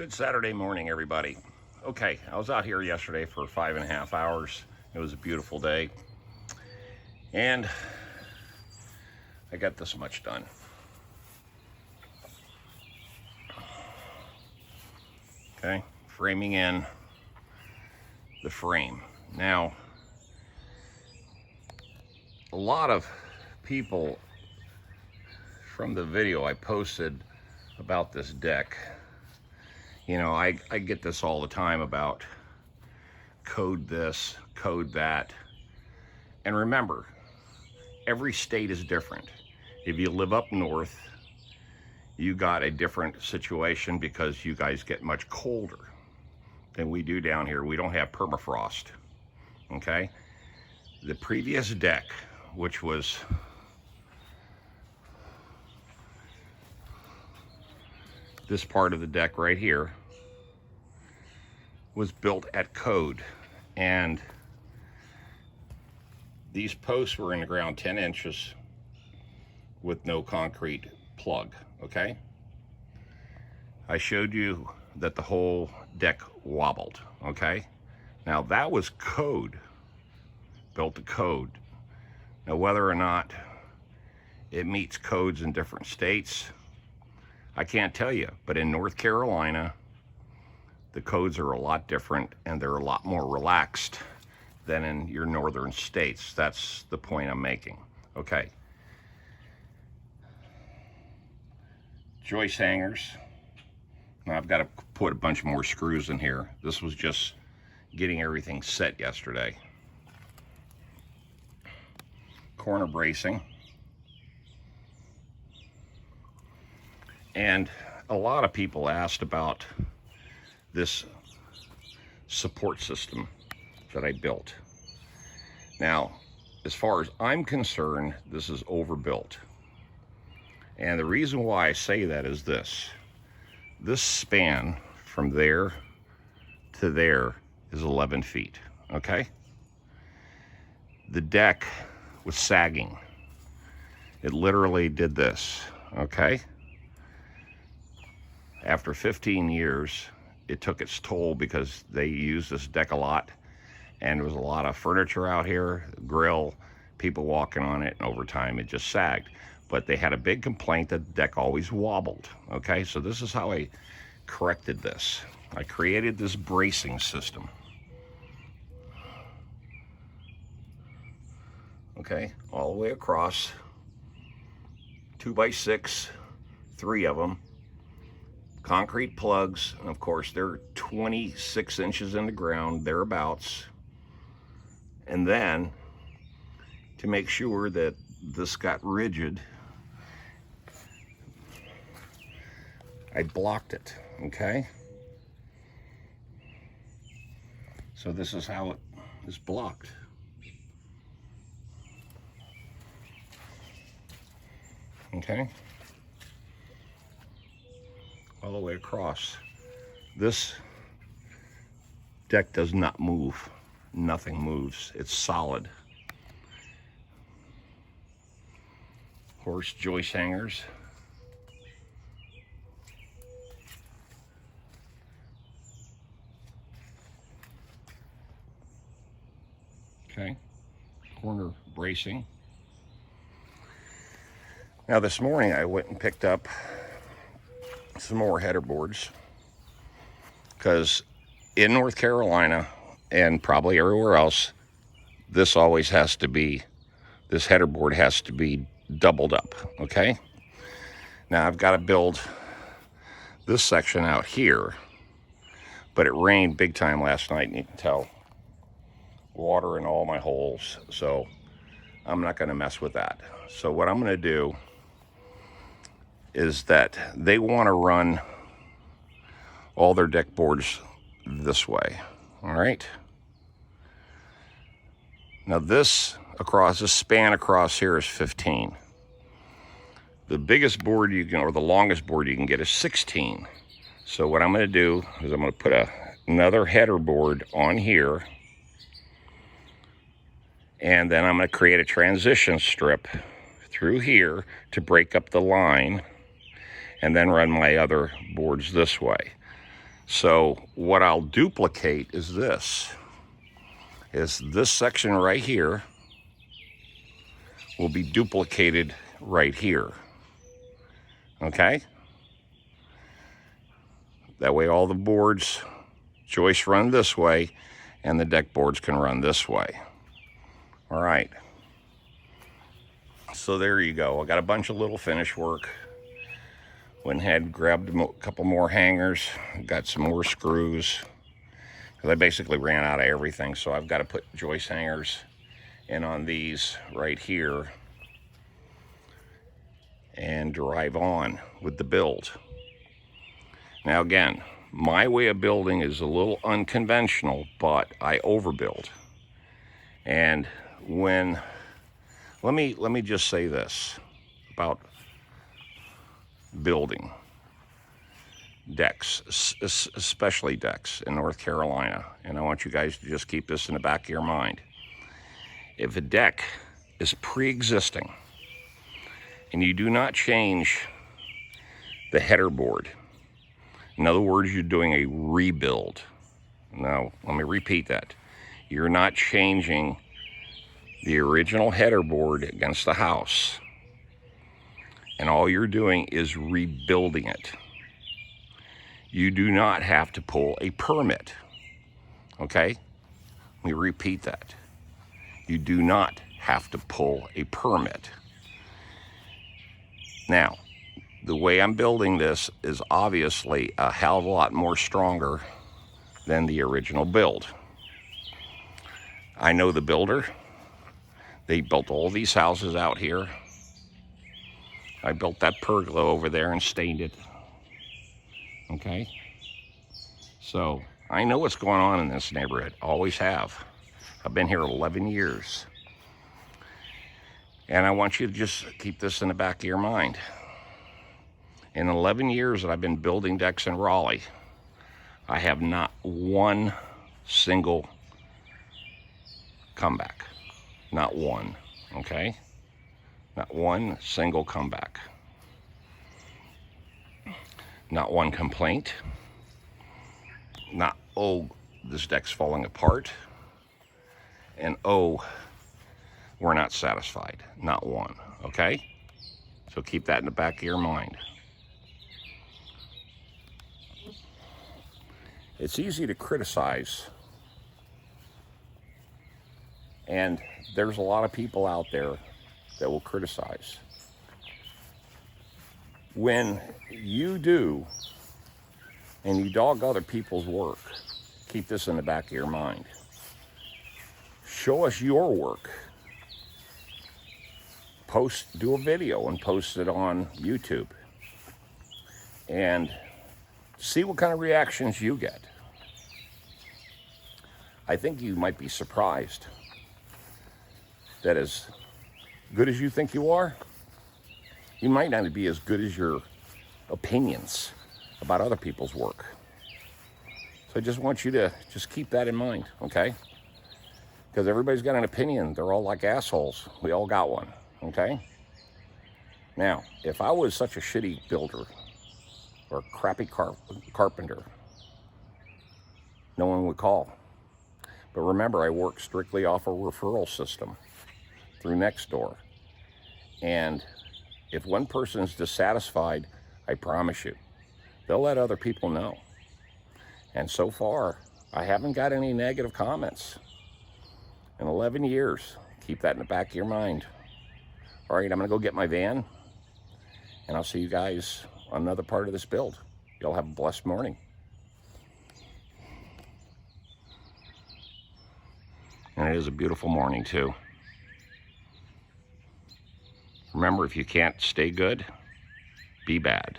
Good Saturday morning, everybody. Okay, I was out here yesterday for 5.5 hours. It was a beautiful day. And I got this much done. Okay, framing in the frame. Now, a lot of people from the video I posted about this deck, you know, I get this all the time about code this, code that. And remember, every state is different. If you live up north, you got a different situation because you guys get much colder than we do down here. We don't have permafrost, okay? The previous deck, which was this part of the deck right here, was built at code, and these posts were in the ground 10 inches with no concrete plug, okay? I showed you that the whole deck wobbled, okay? Now that was code, built to code. Now whether or not it meets codes in different states, I can't tell you, but in North Carolina, the codes are a lot different and they're a lot more relaxed than in your northern states. That's the point I'm making. Okay. Joist hangers. Now I've got to put a bunch more screws in here. This was just getting everything set yesterday. Corner bracing. And a lot of people asked about this support system that I built. Now, as far as I'm concerned, this is overbuilt. And the reason why I say that is this. This span from there to there is 11 feet, okay? The deck was sagging. It literally did this, okay? After 15 years, it took its toll because they used this deck a lot, and there was a lot of furniture out here, grill, people walking on it, and over time it just sagged. But they had a big complaint that the deck always wobbled, okay? So this is how I corrected this. I created this bracing system, okay, all the way across, 2x6, 3 of them, concrete plugs, and of course they're 26 inches in the ground, thereabouts. And then, to make sure that this got rigid, I blocked it, okay? So this is how it is blocked. Okay? All the way across. This deck does not move. Nothing moves. It's solid. Horse joist hangers. Okay. Corner bracing. Now this morning I went and picked up some more header boards, because in North Carolina and probably everywhere else, this always has to be, this header board has to be doubled up, okay? Now I've got to build this section out here, but it rained big time last night, and you can tell water in all my holes, so I'm not going to mess with that. So what I'm going to do is that they want to run all their deck boards this way, all right? Now this span across here is 15. The biggest board you can, or the longest board you can get, is 16. So what I'm going to do is I'm going to put another header board on here, and then I'm going to create a transition strip through here to break up the line, and then run my other boards this way. So what I'll duplicate is this section right here will be duplicated right here. Okay? That way all the boards, joists run this way, and the deck boards can run this way. All right. So there you go. I got a bunch of little finish work. Went ahead, grabbed a couple more hangers, got some more screws. Because I basically ran out of everything, so I've got to put joist hangers in on these right here and drive on with the build. Now again, my way of building is a little unconventional, but I overbuild. And when, let me just say this about building decks, especially decks in North Carolina, and I want you guys to just keep this in the back of your mind. If a deck is pre-existing and you do not change the header board, in other words, you're doing a rebuild. Now, let me repeat that. You're not changing the original header board against the house, and all you're doing is rebuilding it. You do not have to pull a permit, okay? Let me repeat that. You do not have to pull a permit. Now, the way I'm building this is obviously a hell of a lot more stronger than the original build. I know the builder. They built all these houses out here. I built that pergola over there and stained it. Okay? So, I know what's going on in this neighborhood. Always have. I've been here 11 years. And I want you to just keep this in the back of your mind. In 11 years that I've been building decks in Raleigh, I have not one single comeback. Not one, okay? Not one single comeback. Not one complaint. Not, oh, this deck's falling apart. And oh, we're not satisfied. Not one, okay? So keep that in the back of your mind. It's easy to criticize, and there's a lot of people out there that will criticize. When you do, and you dog other people's work, keep this in the back of your mind. Show us your work. Do a video and post it on YouTube. And see what kind of reactions you get. I think you might be surprised that as good as you think you are, you might not be as good as your opinions about other people's work. So I just want you to just keep that in mind, okay? Because everybody's got an opinion. They're all like assholes. We all got one, okay? Now, if I was such a shitty builder or crappy carpenter, no one would call. But remember, I work strictly off a referral system through Nextdoor. And if one person is dissatisfied, I promise you, they'll let other people know. And so far, I haven't got any negative comments in 11 years. Keep that in the back of your mind. All right, I'm gonna go get my van, and I'll see you guys on another part of this build. Y'all have a blessed morning. And it is a beautiful morning too. Remember, if you can't stay good, be bad.